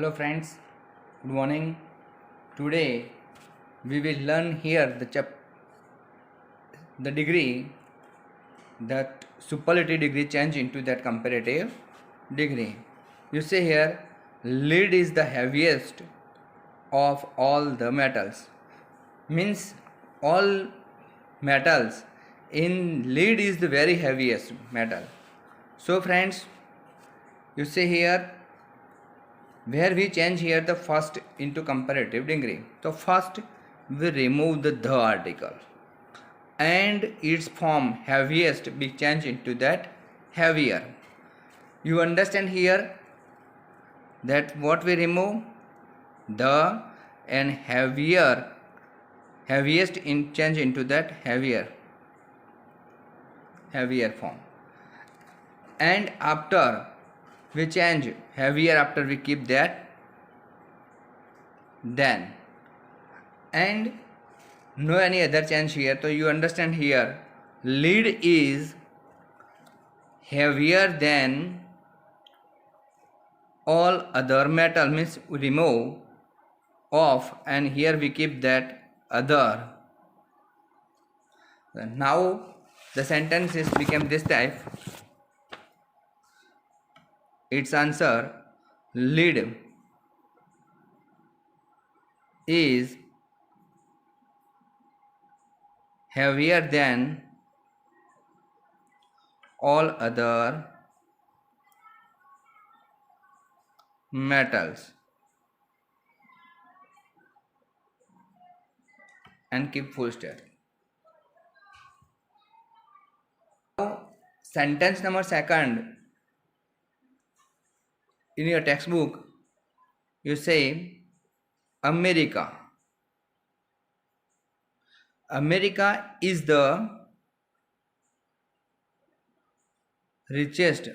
Hello friends, good morning. Today we will learn here the degree that superlative degree change into that comparative degree. You see here, lead is the heaviest of all the metals. Means all metals in lead is the very heaviest metal. So friends, you see here where we change here the first into comparative degree. So first we remove the article and its form heaviest we change into that heavier. You understand here that what we remove? The and heaviest in change into that heavier form. And after we change heavier, after we keep that then, and no any other change here. So you understand here lead is heavier than all other metal, means we remove off and here we keep that other. Now the sentence is become this type. Its answer: lead is heavier than all other metals, and keep full stop. Now sentence number second in your textbook you say America is the richest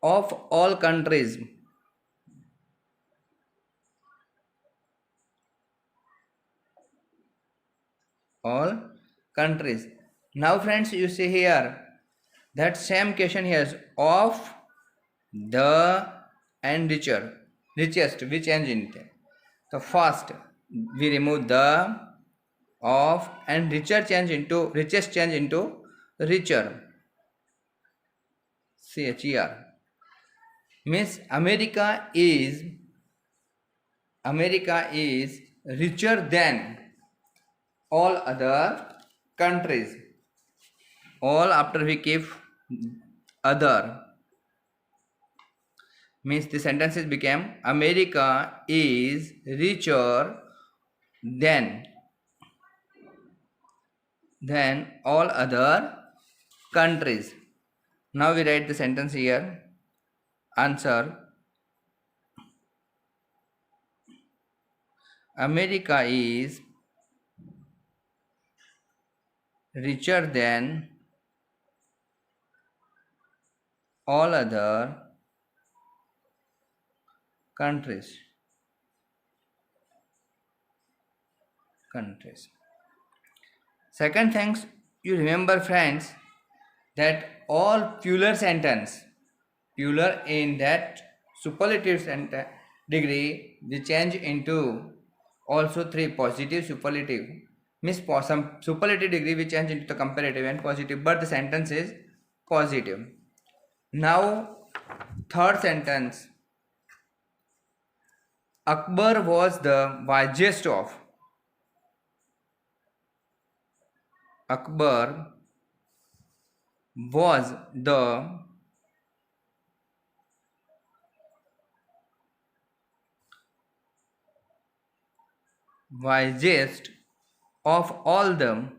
of all countries. All countries. Now friends, you see here that same question here is of the and richest we change in it. So first we remove the of and richest change into richer. CHER means America is richer than all other countries. All after we keep other means the sentences became America is richer than all other countries. Now we write the sentence here. Answer: America is richer than all other countries. Second things you remember friends, that all plural sentence, plural in that superlative sentence degree we change into also three positive superlative, means some superlative degree we change into the comparative and positive, but the sentence is positive. Now third sentence, Akbar was the wisest of. Akbar was the wisest of all the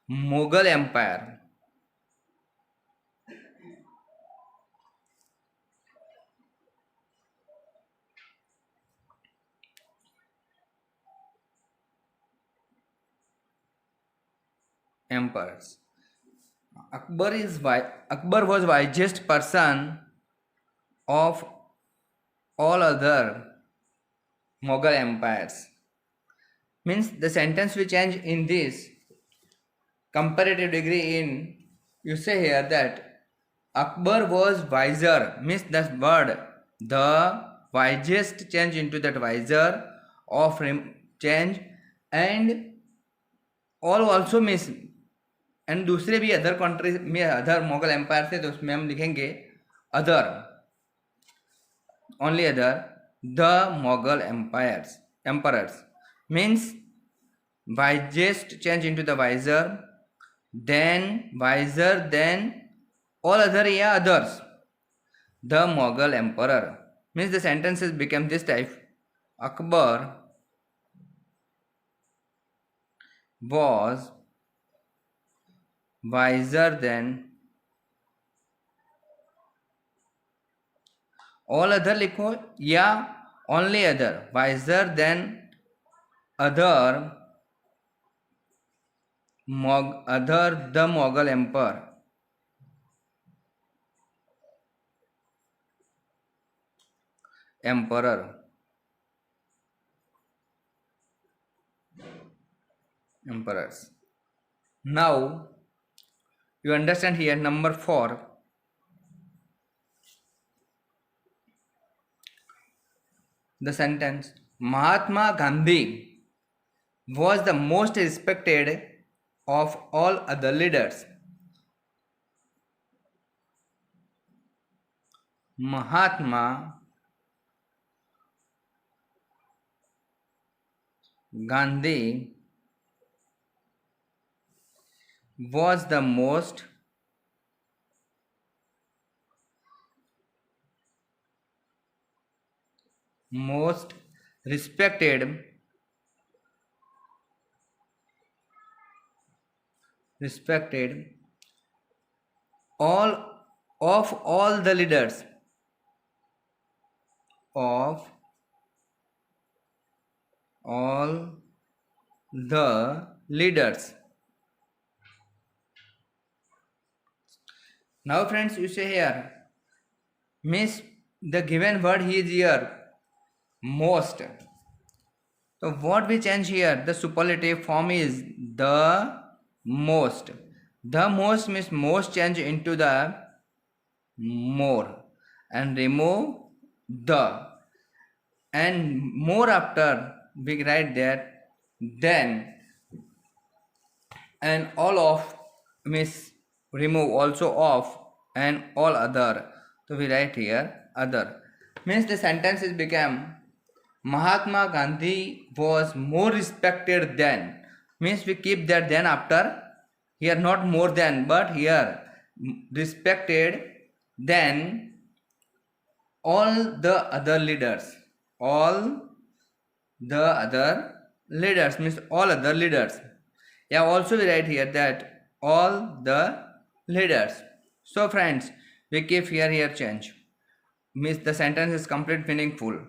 Mughal Empire. Emperors. Akbar was wisest person of all other Mughal empires. Means the sentence we change in this comparative degree in You say here that Akbar was wiser, means that word, the wisest change into that wiser of change, and all also means, and दूसरे भी other countries में other Mughal empire थे तो उसमें हम लिखेंगे other, only other the Mughal empires means wisest change into the wiser then all other yeah others, the Mughal emperor, means the sentences became this type: Akbar was wiser than all other, लिखो या only other, wiser than other the Mughal emperors. Now you understand here number 4. The sentence Mahatma Gandhi was the most respected of all other leaders. Mahatma Gandhi was the most respected all of all the leaders of all the leaders. Now friends, you say here means the given word he is here most. So what we change here, the superlative form is the most. The most means most change into the more and remove the, and more after we write that then, and all of means remove also of, and all other, so we write here other, means the sentences become Mahatma Gandhi was more respected than, means we keep that then after here, not more than but here respected than all the other leaders. All the other leaders means all other leaders. Yeah, also we write here that all the leaders. So friends, we keep here change, means the sentence is complete meaningful.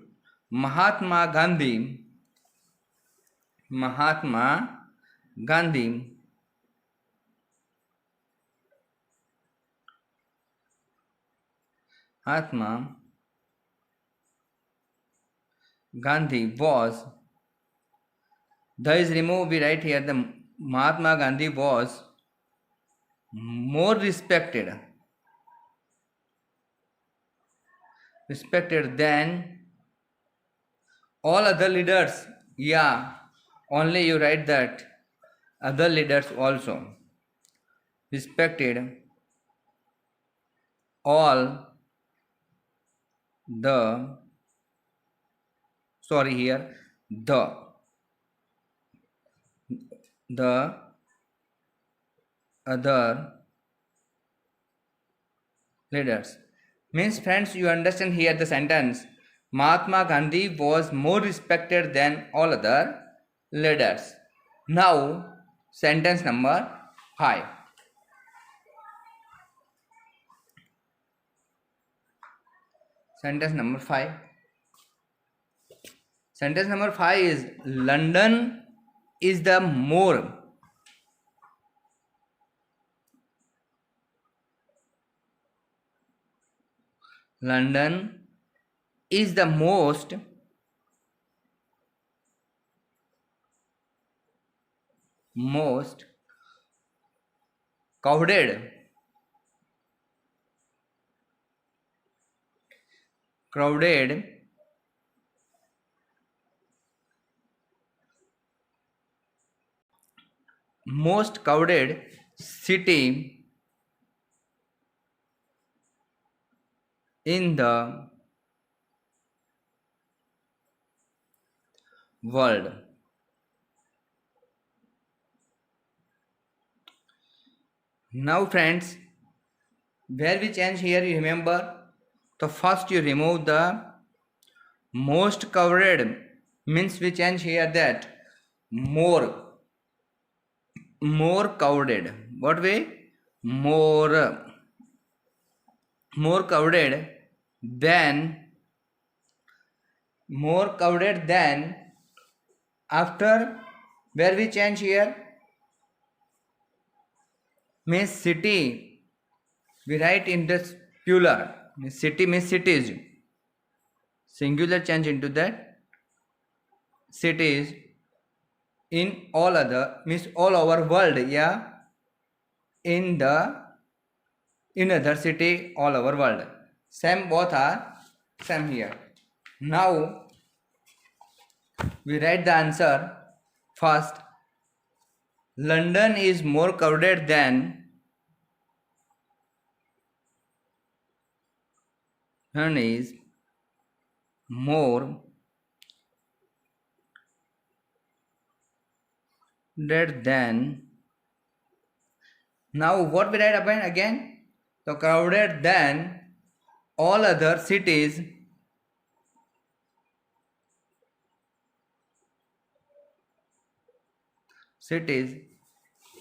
Mahatma Gandhi Mahatma Gandhi was, the is removed, we write here the Mahatma Gandhi was more respected than all other leaders. Yeah, only you write that other leaders also respected all the, sorry here, the other leaders, means friends you understand here the sentence Mahatma Gandhi was more respected than all other leaders. Now sentence number 5. Sentence number 5. Sentence number 5 is London is the more London is the most crowded crowded most crowded city in the world. Now friends, where we change here, you remember, so first you remove the most crowded, means we change here that more crowded. What way? More crowded than after, where we change here, means city we write in the plural, means city means cities, singular change into that cities in all other, means all over world, yeah, in the in other city all over world, same, both are same here. Now we write the answer. First, London is more crowded than is more crowded than. Now what we write again? So crowded than all other cities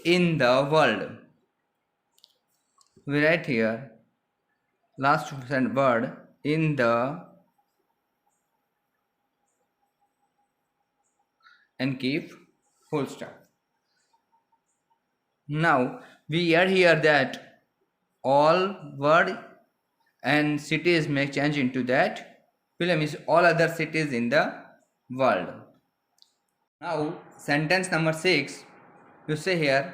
in the world. We write here last word in the and keep full stop. Now we add here that all word and cities may change into that film is all other cities in the world. Now sentence number 6, you say here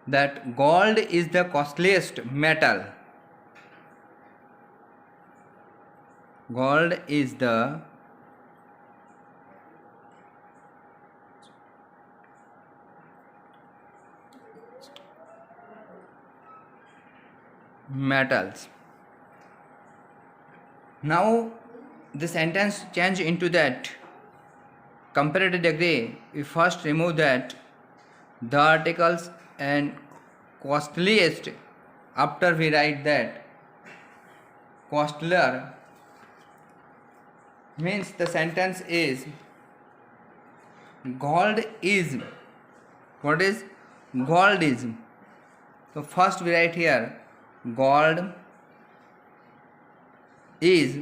that gold is the costliest metal. Gold is the metals. Now the sentence change into that comparative degree. We first remove that the articles and costliest. After we write that costlier, means the sentence is gold is. What is gold is? So first we write here gold is,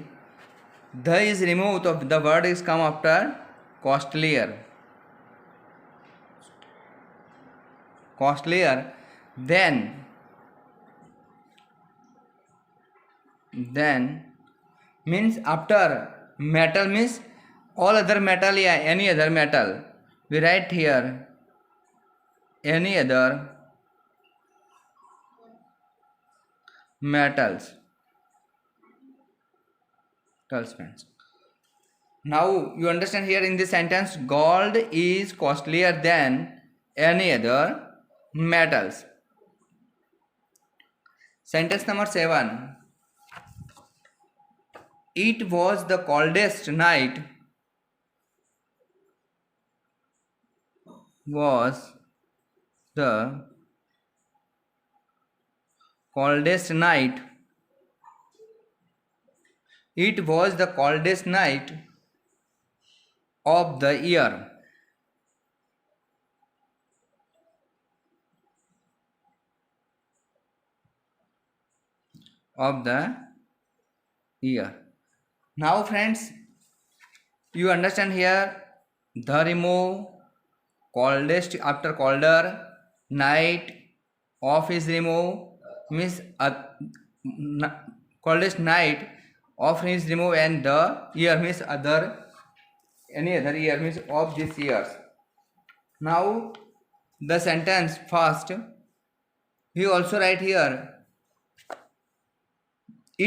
the is removed, of the word is come after costlier. Then means after metal means all other metal, yeah, any other metal. We write here any other metals. Friends. Now you understand here in this sentence, gold is costlier than any other metals. Sentence number 7. It was the coldest night. Was the coldest night. It was the coldest night of the year. Of the year. Now friends, you understand here the remove, coldest after colder, night of is remove, means coldest night of is remove, and the year means other, any other year means of this years. Now the sentence first we also write here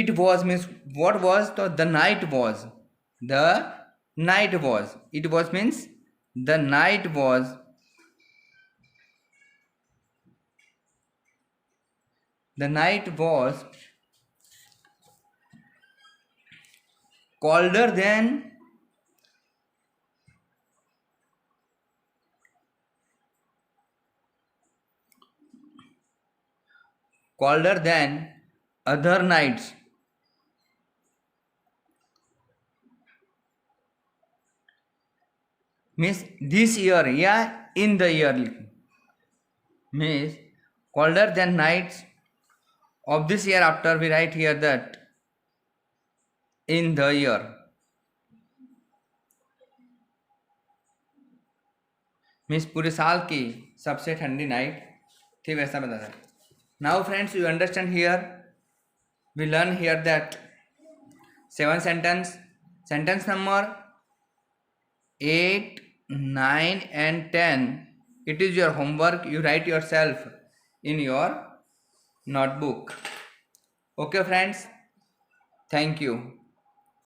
It was means what was? So the night was. The night was. It was means the night was. The night was colder than other nights. Means this year, yeah, in the year. Means colder than nights of this year. After we write here that in the year. Means पूरे साल की सबसे ठंडी night थी, वैसा बता था. Now friends, you understand here. We learn here that 7 sentence. Sentence number 8, 9 and 10. It is your homework. You write yourself in your notebook. Okay friends, thank you.